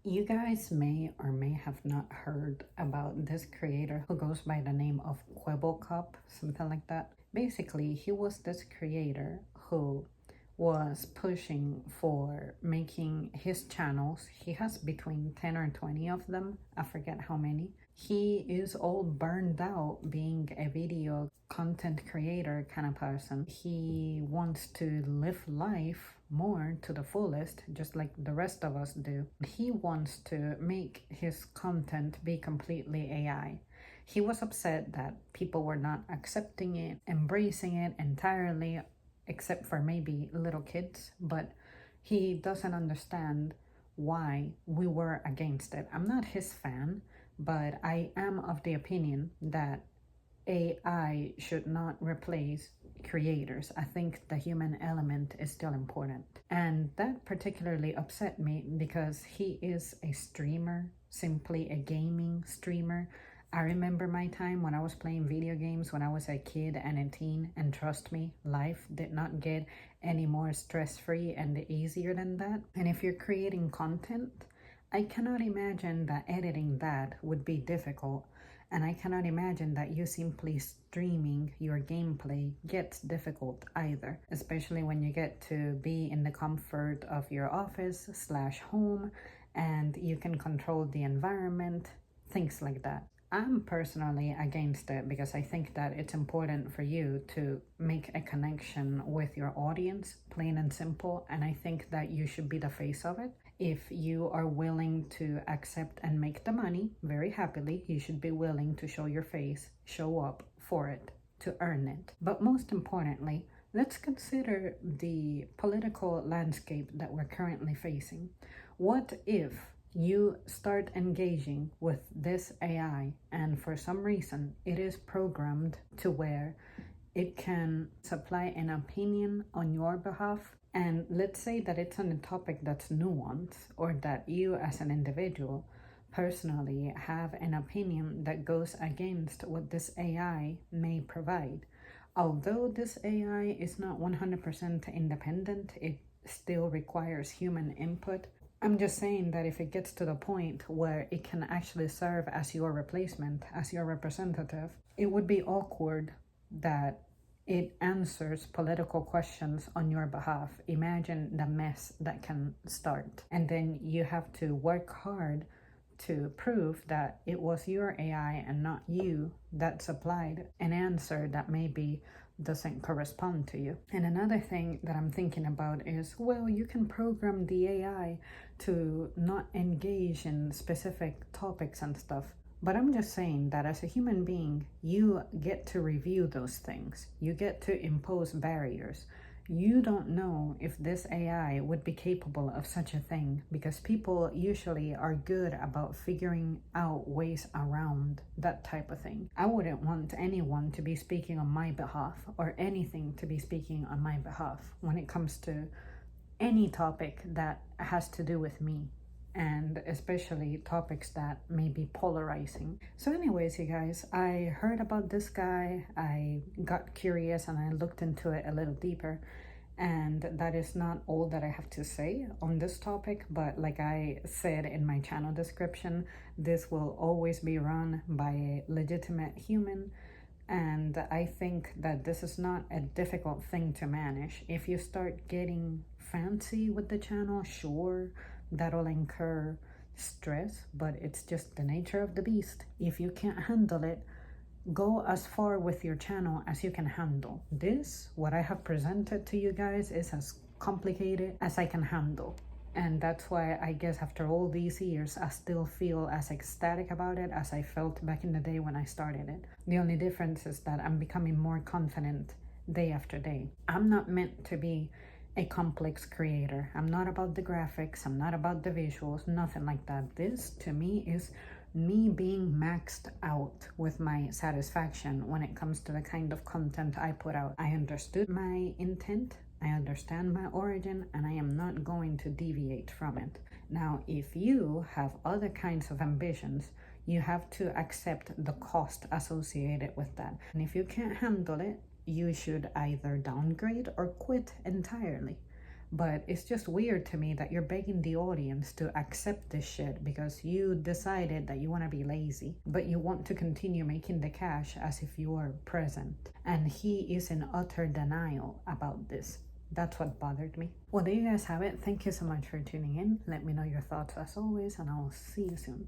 You guys may or may have not heard about this creator who goes by the name of Cup, something like that. Basically, he was this creator who was pushing for making his channels. He has between 10 or 20 of them. I forget how many. He is all burned out being a video content creator kind of person. He wants to live life more to the fullest, just like the rest of us do. He wants to make his content be completely AI. He was upset that people were not accepting it, embracing it entirely, except for maybe little kids, but he doesn't understand why we were against it. I'm not his fan, but I am of the opinion that AI should not replace creators. I think the human element is still important. And that particularly upset me because he is a streamer, simply a gaming streamer. I remember my time when I was playing video games when I was a kid and a teen, and trust me, life did not get any more stress-free and easier than that. And if you're creating content, I cannot imagine that editing that would be difficult. And I cannot imagine that you simply streaming your gameplay gets difficult either, especially when you get to be in the comfort of your office slash home and you can control the environment, things like that. I'm personally against it because I think that it's important for you to make a connection with your audience, plain and simple, and I think that you should be the face of it. If you are willing to accept and make the money very happily, you should be willing to show your face, show up for it, to earn it. But most importantly, let's consider the political landscape that we're currently facing. What if you start engaging with this AI and for some reason it is programmed to where it can supply an opinion on your behalf, and let's say that it's on a topic that's nuanced, or that you as an individual personally have an opinion that goes against what this AI may provide. Although this AI is not 100% independent, it still requires human input. I'm just saying that if it gets to the point where it can actually serve as your replacement, as your representative, it would be awkward that it answers political questions on your behalf. Imagine the mess that can start. And then you have to work hard to prove that it was your AI and not you that supplied an answer that maybe doesn't correspond to you. And another thing that I'm thinking about is, well, you can program the AI to not engage in specific topics and stuff. But I'm just saying that as a human being, you get to review those things. You get to impose barriers. You don't know if this AI would be capable of such a thing, because people usually are good about figuring out ways around that type of thing. I wouldn't want anyone to be speaking on my behalf or anything to be speaking on my behalf when it comes to any topic that has to do with me, and especially topics that may be polarizing. So anyways, you guys, I heard about this guy, I got curious and I looked into it a little deeper, and that is not all that I have to say on this topic. But like I said in my channel description, this will always be run by a legitimate human, and I think that this is not a difficult thing to manage. If you start getting fancy with the channel, sure, that'll incur stress, but it's just the nature of the beast. If you can't handle it, go as far with your channel as you can handle. This, what I have presented to you guys, is as complicated as I can handle. And that's why I guess after all these years, I still feel as ecstatic about it as I felt back in the day when I started it. The only difference is that I'm becoming more confident day after day. I'm not meant to be a complex creator. I'm not about the graphics, I'm not about the visuals, nothing like that. This to me is me being maxed out with my satisfaction when it comes to the kind of content I put out. I understood my intent, I understand my origin, and I am not going to deviate from it. Now, if you have other kinds of ambitions, you have to accept the cost associated with that. And if you can't handle it, you should either downgrade or quit entirely. But it's just weird to me that you're begging the audience to accept this shit because you decided that you want to be lazy, but you want to continue making the cash as if you are present. And he is in utter denial about this. That's what bothered me. Well, there you guys have it. Thank you so much for tuning in. Let me know your thoughts as always, and I'll see you soon.